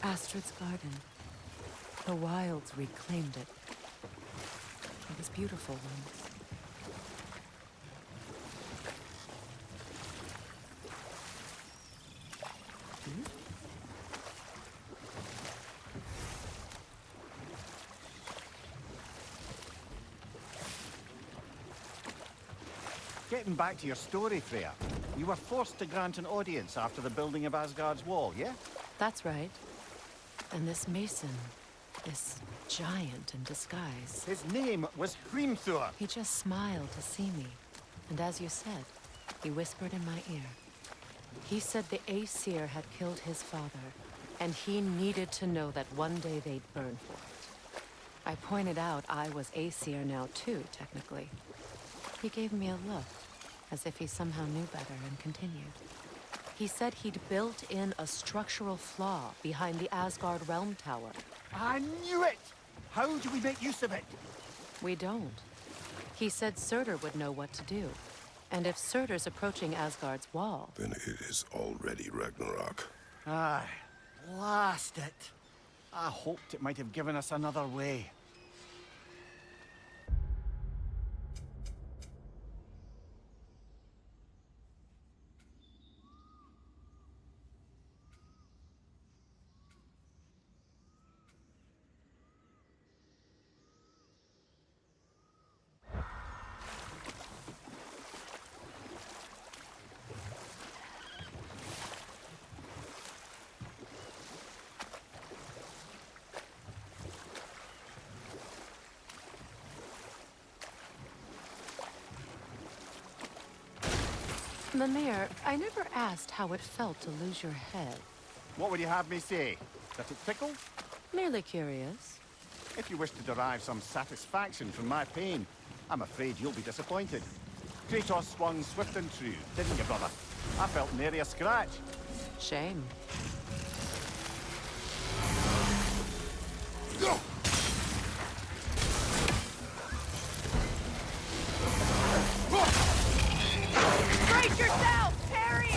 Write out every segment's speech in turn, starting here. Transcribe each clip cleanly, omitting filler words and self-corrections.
Astrid's garden. The wilds reclaimed it. It was beautiful once. Getting back to your story, Freya. You were forced to grant an audience after the building of Asgard's wall, yeah? That's right. And this mason, this giant in disguise. His name was Hrimthur. He just smiled to see me. And as you said, he whispered in my ear. He said the Aesir had killed his father, and he needed to know that one day they'd burn for it. I pointed out I was Aesir now too, technically. He gave me a look, as if he somehow knew better, and continued. He said he'd built in a structural flaw behind the Asgard Realm Tower. I knew it! How do we make use of it? We don't. He said Surtur would know what to do. And if Surtur's approaching Asgard's wall... Then it is already Ragnarok. Aye, blast it. I hoped it might have given us another way. Mimir, I never asked how it felt to lose your head. What would you have me say? That it tickled? Merely curious. If you wish to derive some satisfaction from my pain, I'm afraid you'll be disappointed. Kratos swung swift and true, didn't you, brother? I felt nary a scratch. Shame. Brace yourself! Parry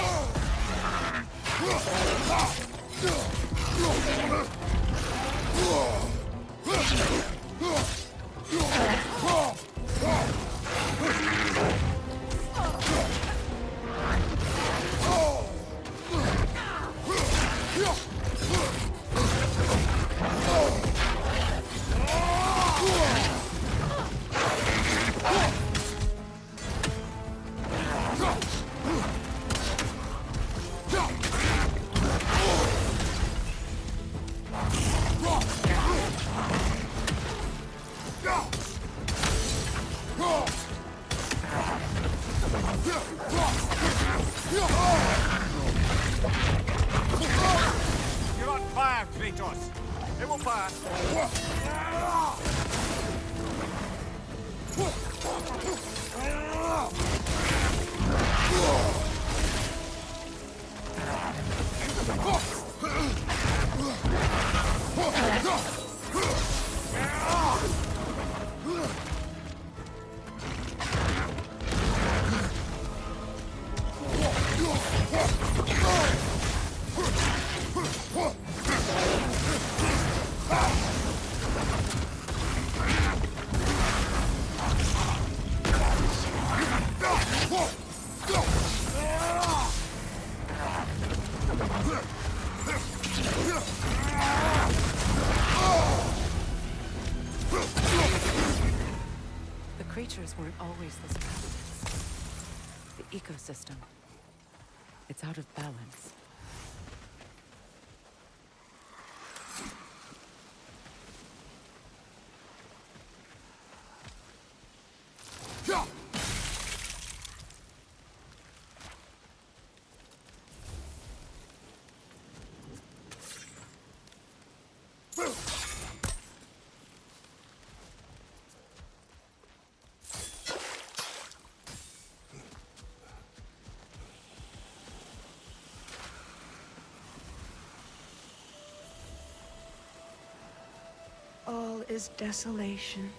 You're on fire, Kratos. It will pass. The creatures weren't always this ravenous. The ecosystem. It's out of balance. All is desolation.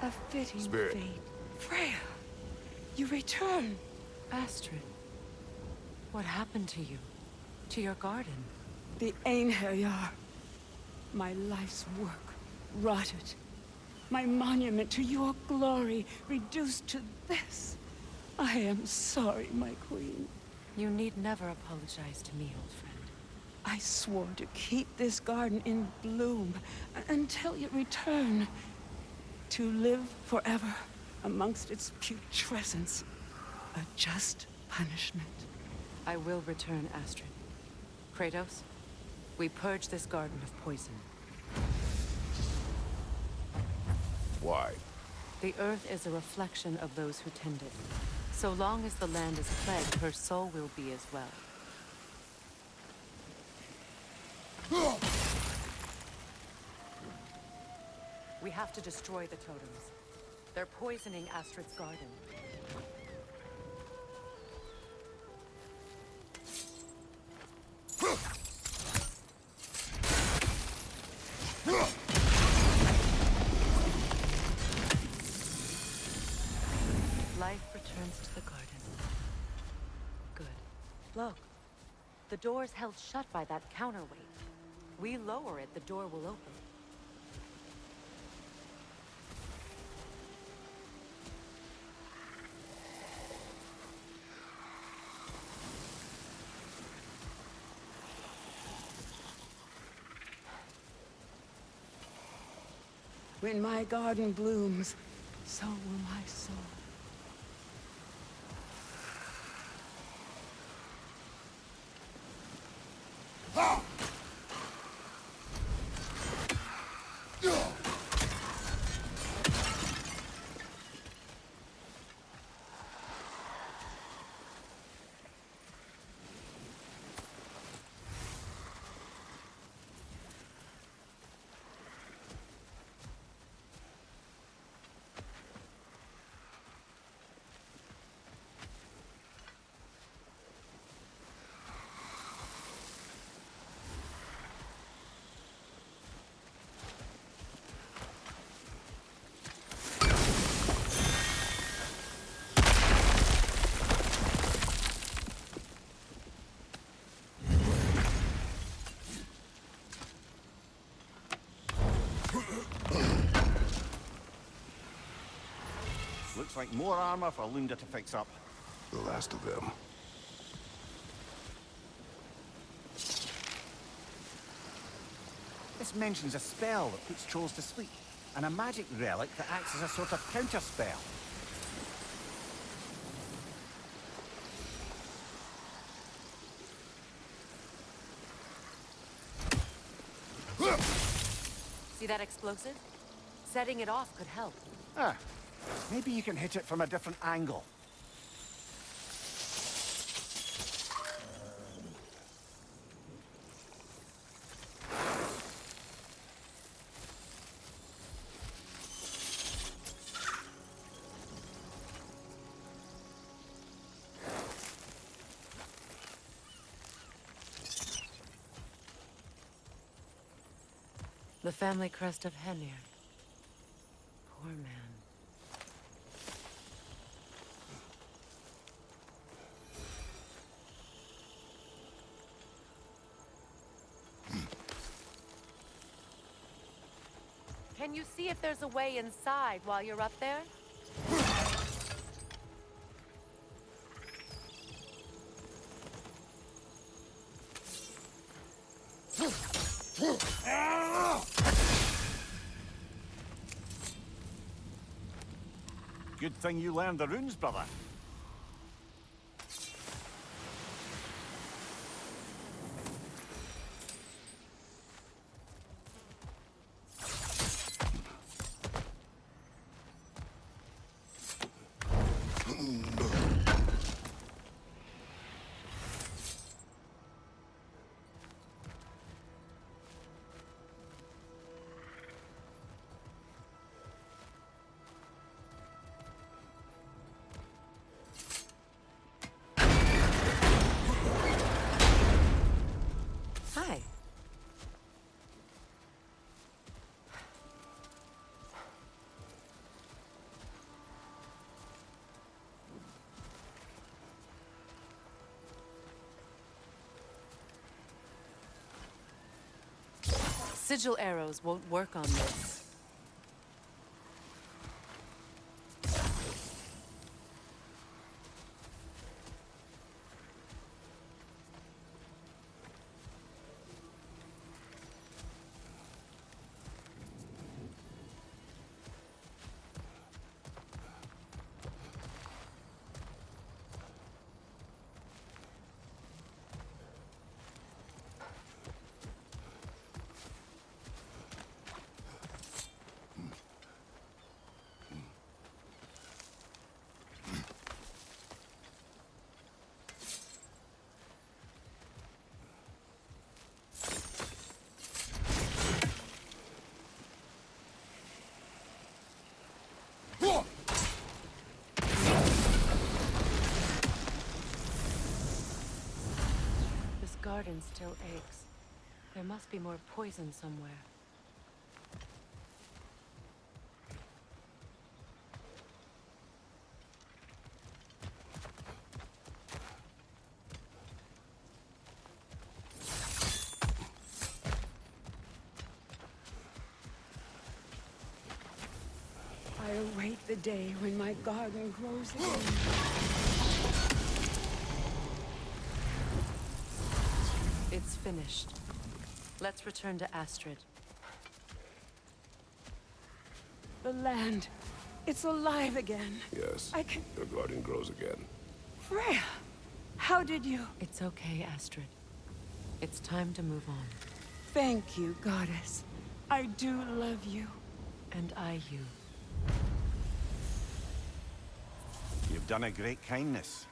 A fitting Spirit. fate. Freya! You return! Astrid, what happened to you? To your garden? The Einherjar. My life's work rotted. My monument to your glory reduced to this. I am sorry, my queen. You need never apologize to me, old friend. I swore to keep this garden in bloom until you return. To live forever amongst its putrescence. A just punishment. I will return, Astrid. Kratos, we purge this garden of poison. Why? The earth is a reflection of those who tend it. So long as the land is plagued, her soul will be as well. We have to destroy the totems. They're poisoning Astrid's garden. Life returns to the garden. Good. Look. The door's held shut by that counterweight. We lower it, the door will open. When my garden blooms, so will my soul. Looks like more armor for Lunda to fix up. The last of them. This mentions a spell that puts trolls to sleep, and a magic relic that acts as a sort of counter-spell. See that explosive? Setting it off could help. Ah, maybe you can hit it from a different angle. The family crest of Henir. Poor man. Can you see if there's a way inside while you're up there? Good thing you learned the runes, brother. Sigil arrows won't work on this. This garden still aches. There must be more poison somewhere. I await the day when my garden grows again. It's finished. Let's return to Astrid. The land, it's alive again. Yes. I can... Your garden grows again. Freya, how did you... It's okay, Astrid. It's time to move on. Thank you, goddess. I do love you. And I you. You've done a great kindness.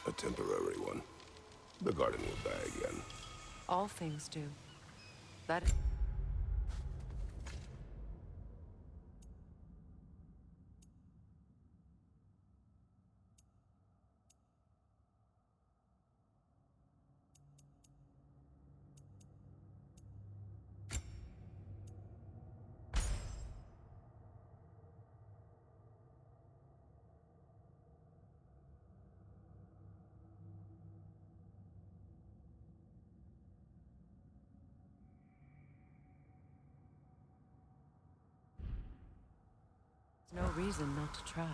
A temporary one. The garden will die again. All things do. That... No reason not to try.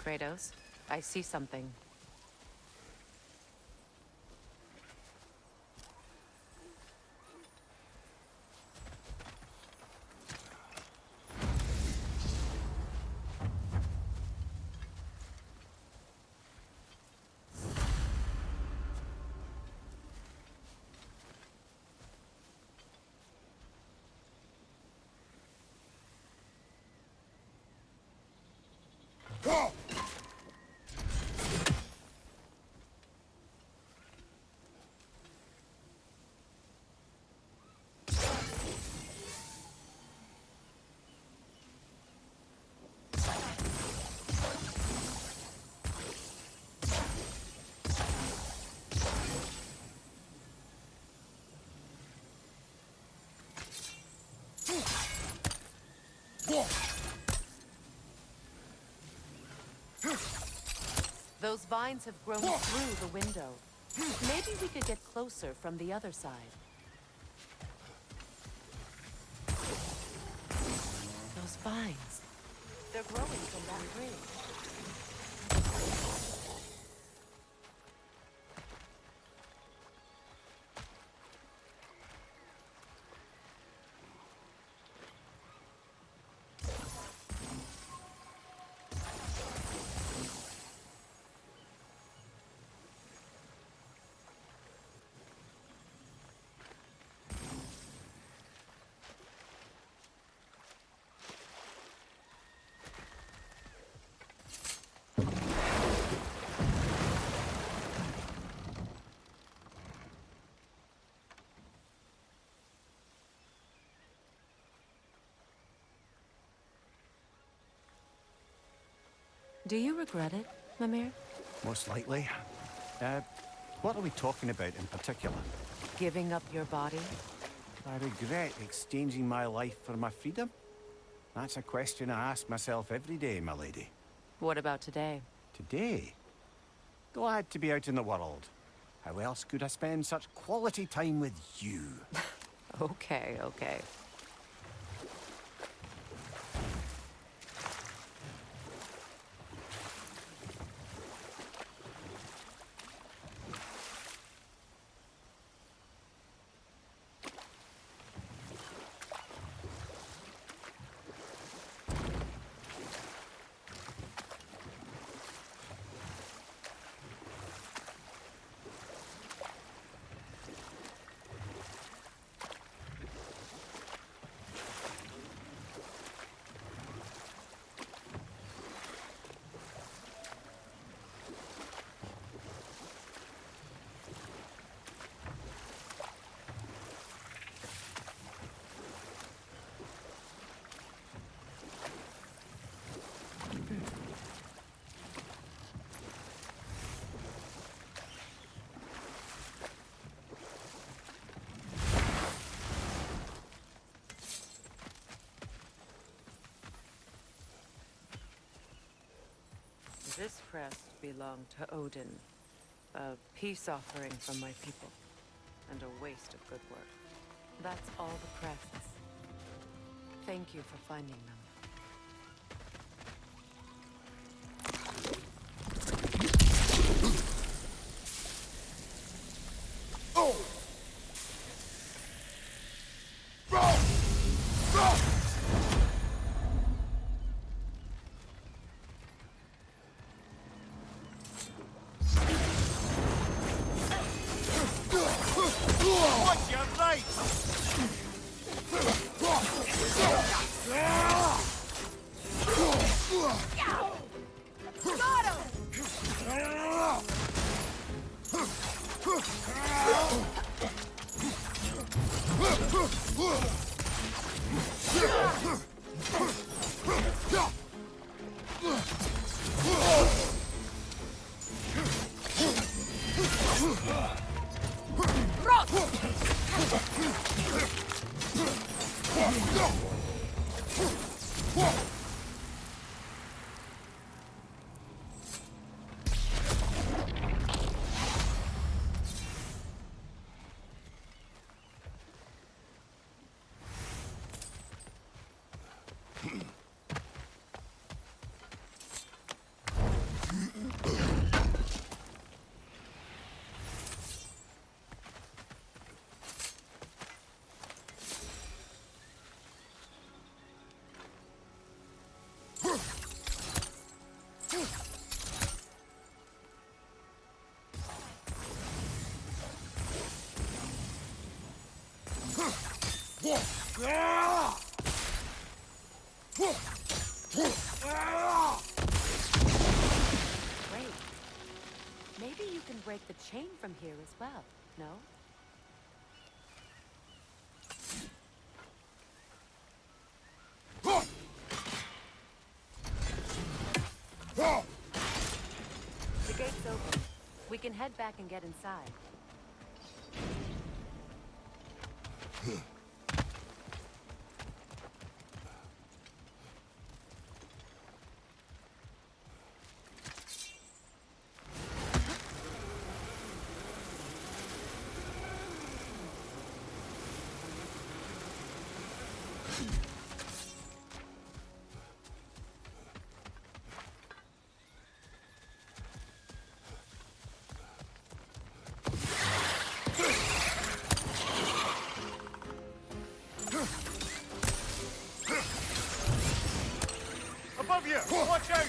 Kratos, I see something. Those vines have grown through the window. Maybe we could get closer from the other side. Those vines. They're growing from that bridge. Do you regret it, Mimir? Most likely. What are we talking about in particular? Giving up your body? I regret exchanging my life for my freedom? That's a question I ask myself every day, my lady. What about today? Today? Glad to be out in the world. How else could I spend such quality time with you? Okay, okay. This crest belonged to Odin, a peace offering from my people, and a waste of good work. That's all the crests. Thank you for finding them. What's your right? Great. Maybe you can break the chain from here as well, no? The gate's open. We can head back and get inside. Above you! Watch out!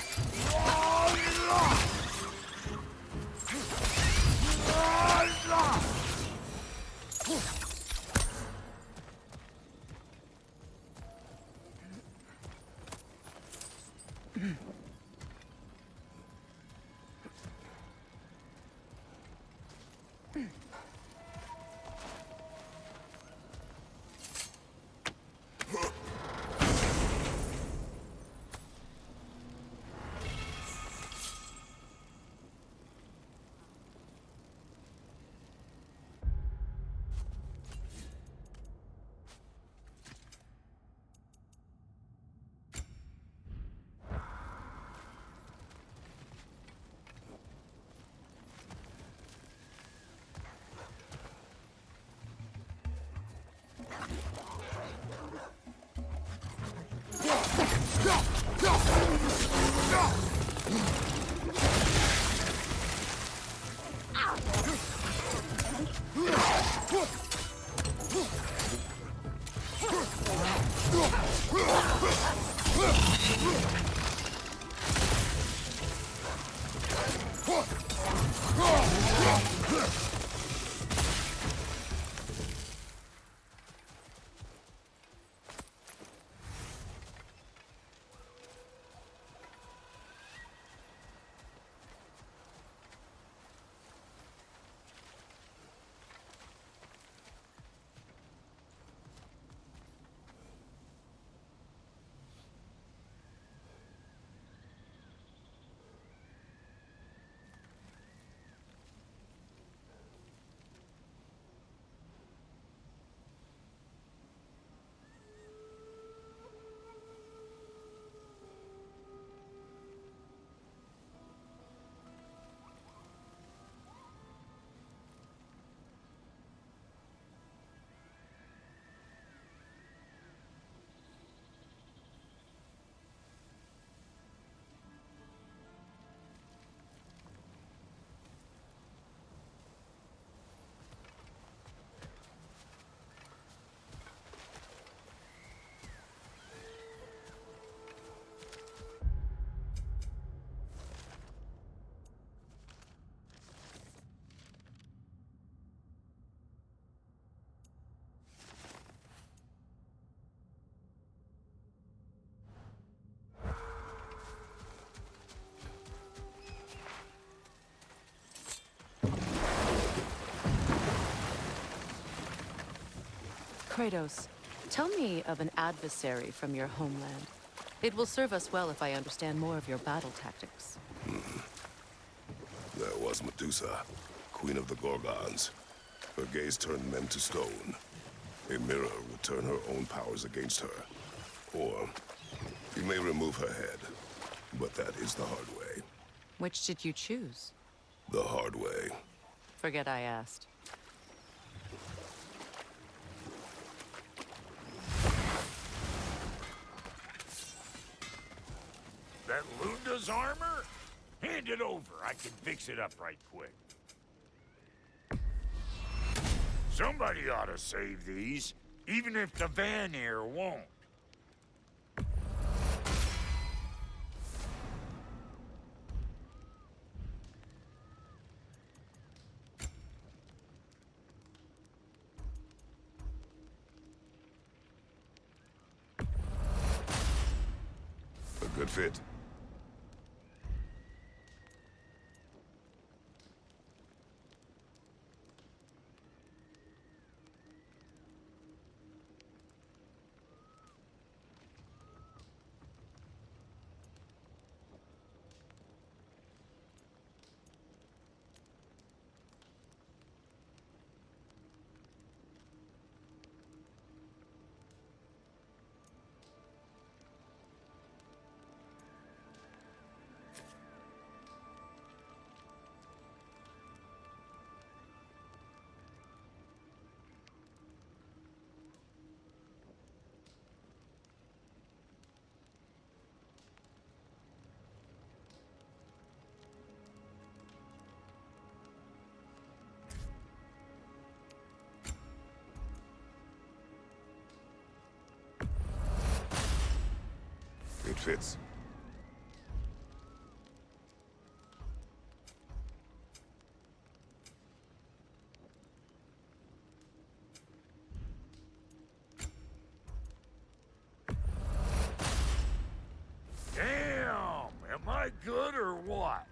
Kratos, tell me of an adversary from your homeland. It will serve us well if I understand more of your battle tactics. There was Medusa, queen of the Gorgons. Her gaze turned men to stone. A mirror would turn her own powers against her. Or, he may remove her head. But that is the hard way. Which did you choose? The hard way. Forget I asked. That Lunda's armor? Hand it over. I can fix it up right quick. Somebody ought to save these, even if the Vanir won't. A good fit. It fits. Damn! Am I good or what?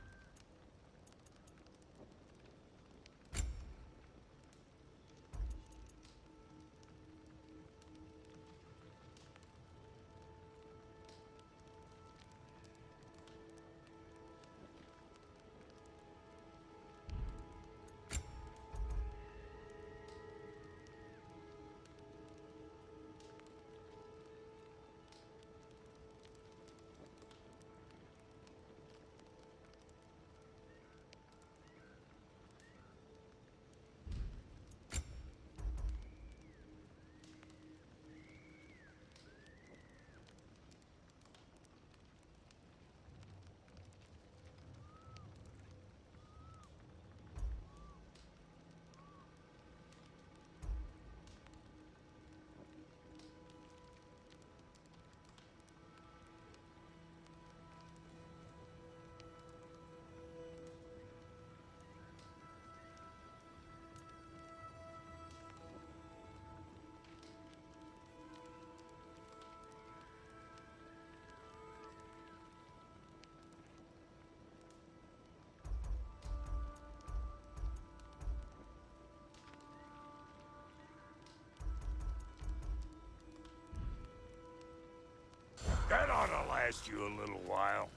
last you a little while.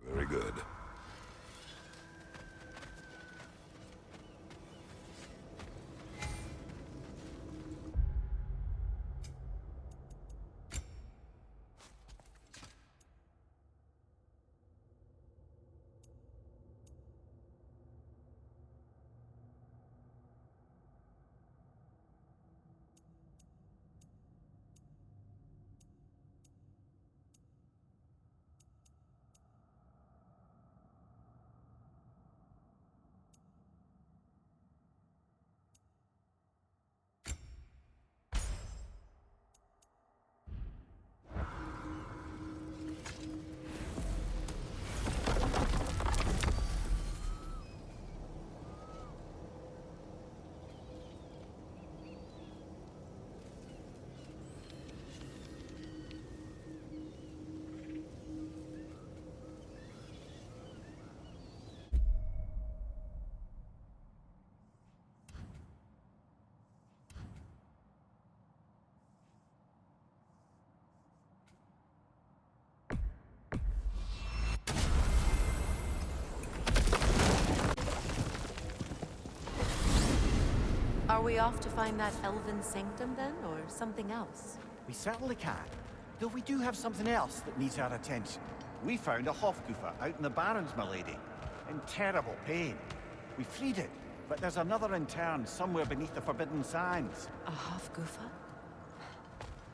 Very good. Are we off to find that elven sanctum then, or something else? We certainly can. Though we do have something else that needs our attention. We found a Hofgufa out in the Barrens, milady. In terrible pain. We freed it, but there's another intern somewhere beneath the Forbidden Sands. A Hofgufa?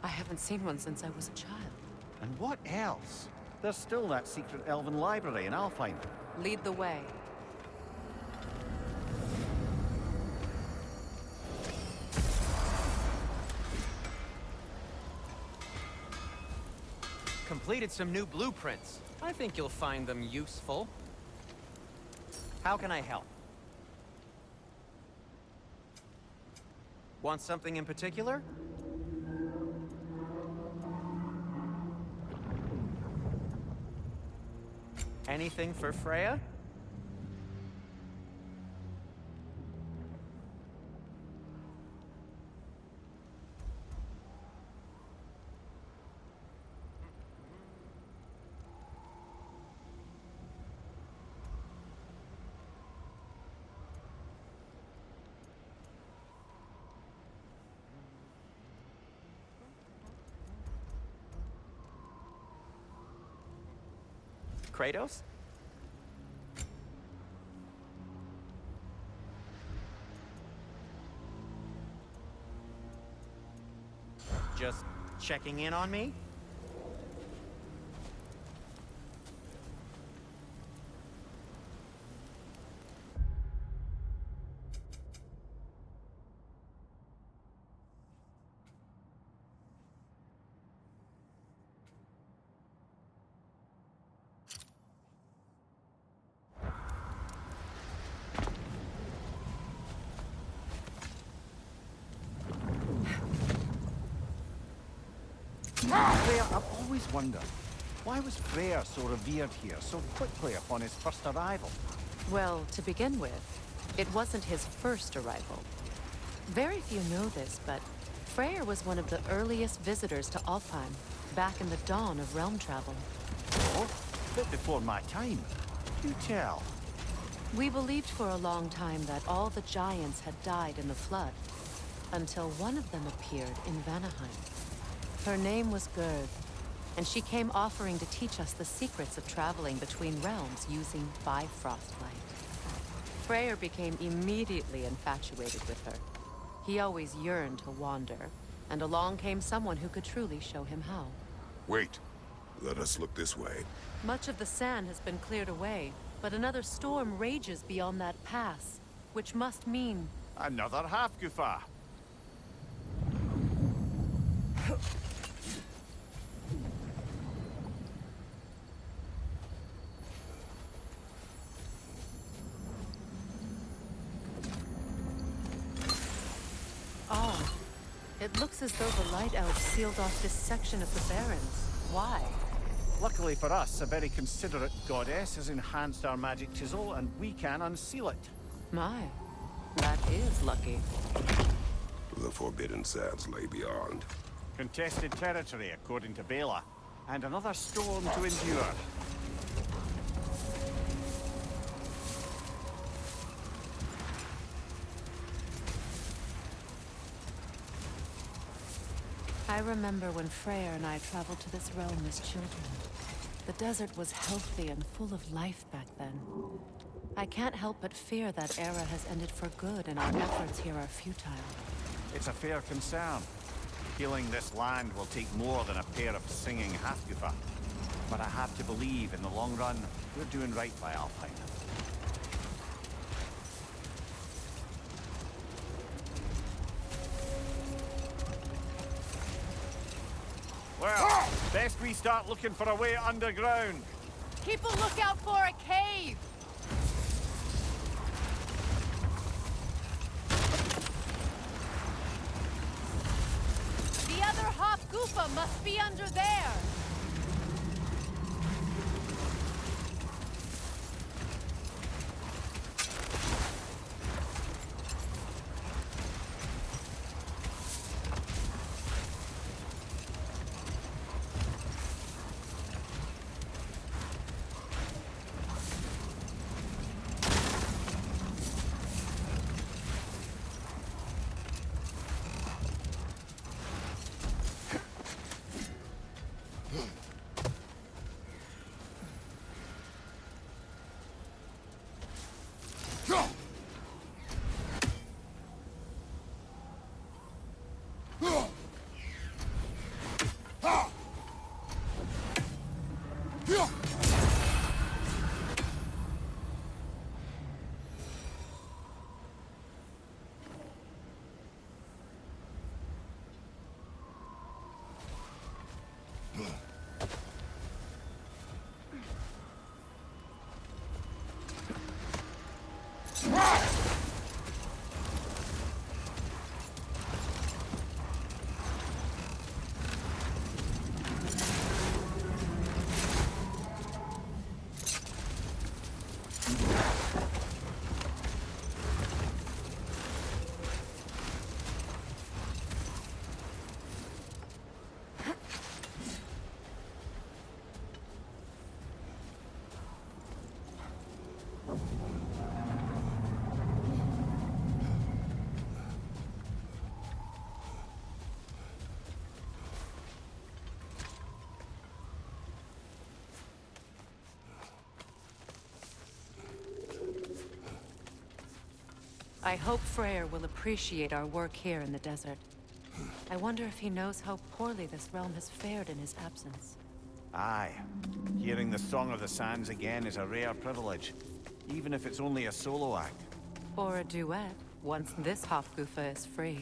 I haven't seen one since I was a child. And what else? There's still that secret elven library in Alfheim. Lead the way. Completed some new blueprints. I think you'll find them useful. How can I help? Want something in particular? Anything for Freya? Kratos? Just checking in on me? Freya, I've always wondered, why was Freyr so revered here so quickly upon his first arrival? Well, to begin with, it wasn't his first arrival. Very few know this, but Freyr was one of the earliest visitors to Alfheim, back in the dawn of realm travel. Oh, a bit before my time. Do tell. We believed for a long time that all the giants had died in the flood, until one of them appeared in Vanaheim. Her name was Gerd, and she came offering to teach us the secrets of traveling between realms using Bifrost light. Freyr became immediately infatuated with her. He always yearned to wander, and along came someone who could truly show him how. Wait. Let us look this way. Much of the sand has been cleared away, but another storm rages beyond that pass, which must mean... Another Hofgufa. It looks as though the Light Elves sealed off this section of the Barrens. Why? Luckily for us, a very considerate goddess has enhanced our magic chisel, and we can unseal it. My, that is lucky. The forbidden sands lay beyond. Contested territory, according to Bela. And another storm to endure. I remember when Freyr and I traveled to this realm as children. The desert was healthy and full of life back then. I can't help but fear that era has ended for good and our efforts here are futile. It's a fair concern. Healing this land will take more than a pair of singing Halfgufa. But I have to believe, in the long run, we're doing right by Alpine. Well, best we start looking for a way underground. Keep a lookout for a cave! The other Hofgufa must be under there! I hope Freyr will appreciate our work here in the desert. I wonder if he knows how poorly this realm has fared in his absence. Aye. Hearing the Song of the Sands again is a rare privilege, even if it's only a solo act. Or a duet, once this Hofgufa is free.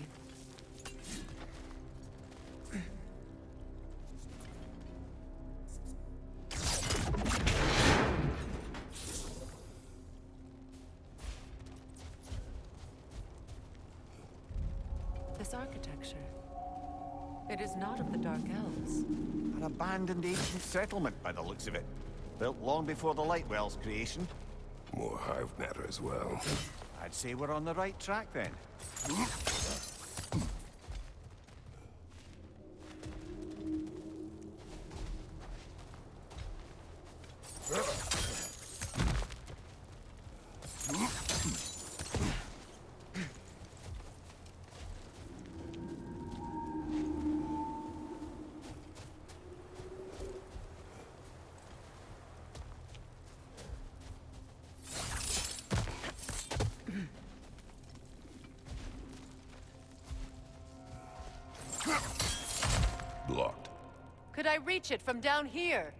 This architecture. It is not of the Dark Elves. An abandoned ancient settlement, by the looks of it. Built long before the Lightwell's creation. More hive matter as well. I'd say we're on the right track then. Blocked. Could I reach it from down here?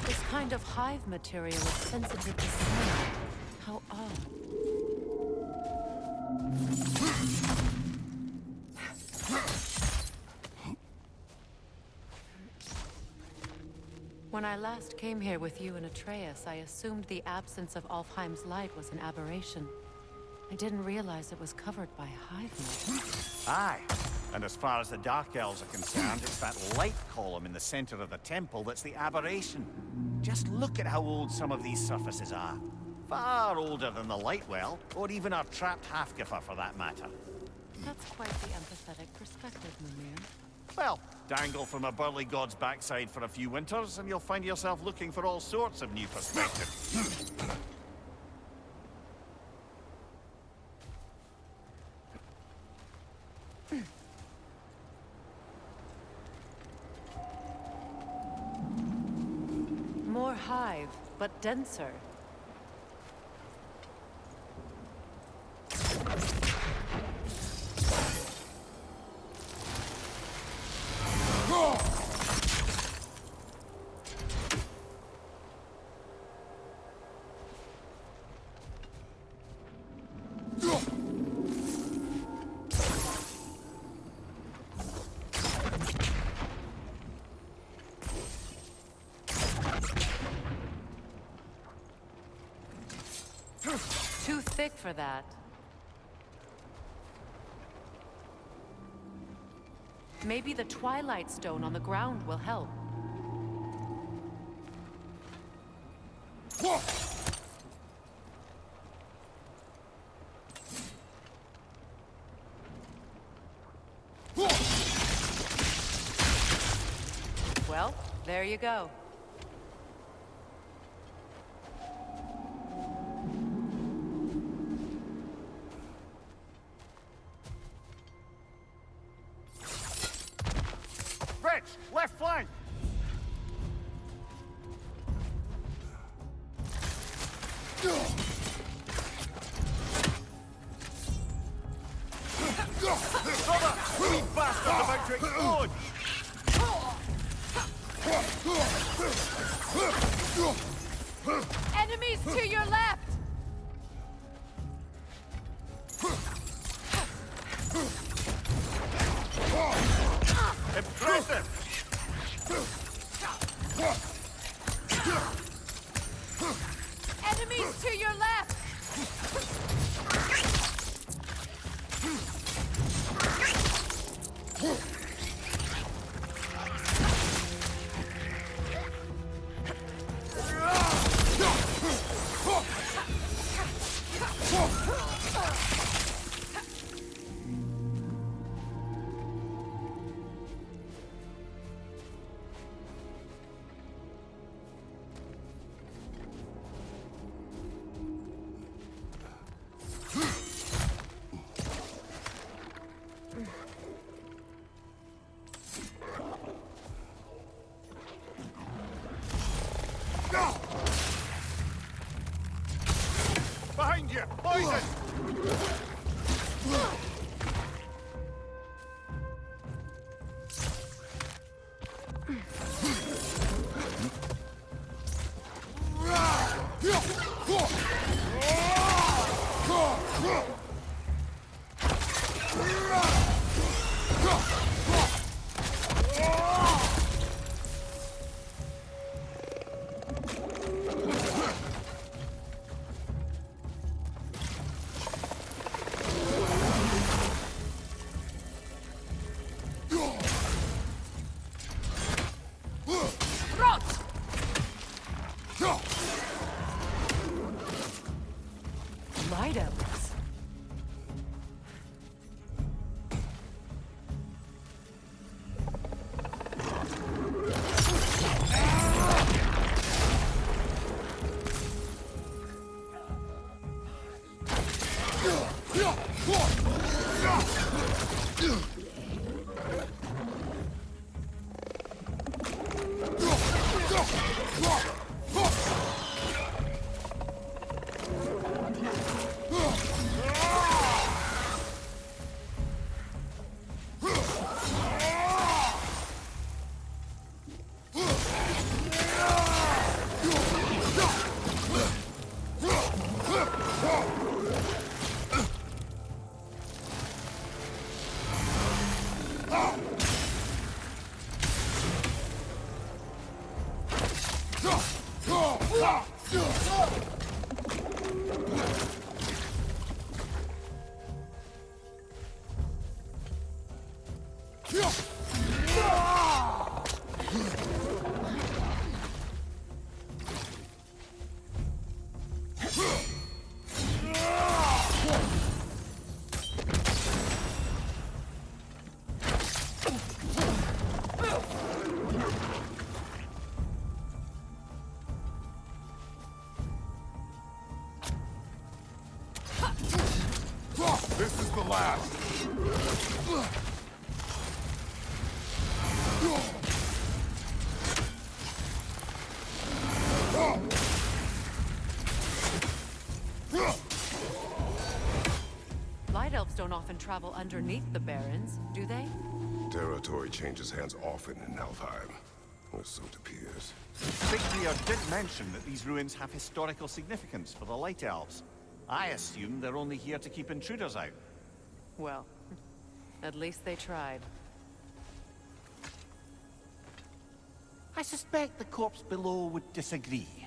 This kind of hive material is sensitive to sound. How odd. When I last came here with you and Atreus, I assumed the absence of Alfheim's light was an aberration. I didn't realize it was covered by hive mind. Aye. And as far as the Dark Elves are concerned, it's that light column in the center of the temple that's the aberration. Just look at how old some of these surfaces are. Far older than the light well, or even our trapped Hafgifer for that matter. That's quite the empathetic perspective, Mimir. Well, dangle from a burly god's backside for a few winters, and you'll find yourself looking for all sorts of new perspectives. More hive, but denser. Too thick for that. Maybe the Twilight Stone on the ground will help. Well, there you go. Left flank! Brother! We bastards about to explode! Enemies to your left! Impressive! Enemies to your left! Behind you! Poison! Light elves. This is the last. Light elves don't often travel underneath the barrens, do they? Territory changes hands often in Alfheim, or so it appears. Siggeir did mention that these ruins have historical significance for the Light Elves. I assume they're only here to keep intruders out. Well, at least they tried. I suspect the corpse below would disagree.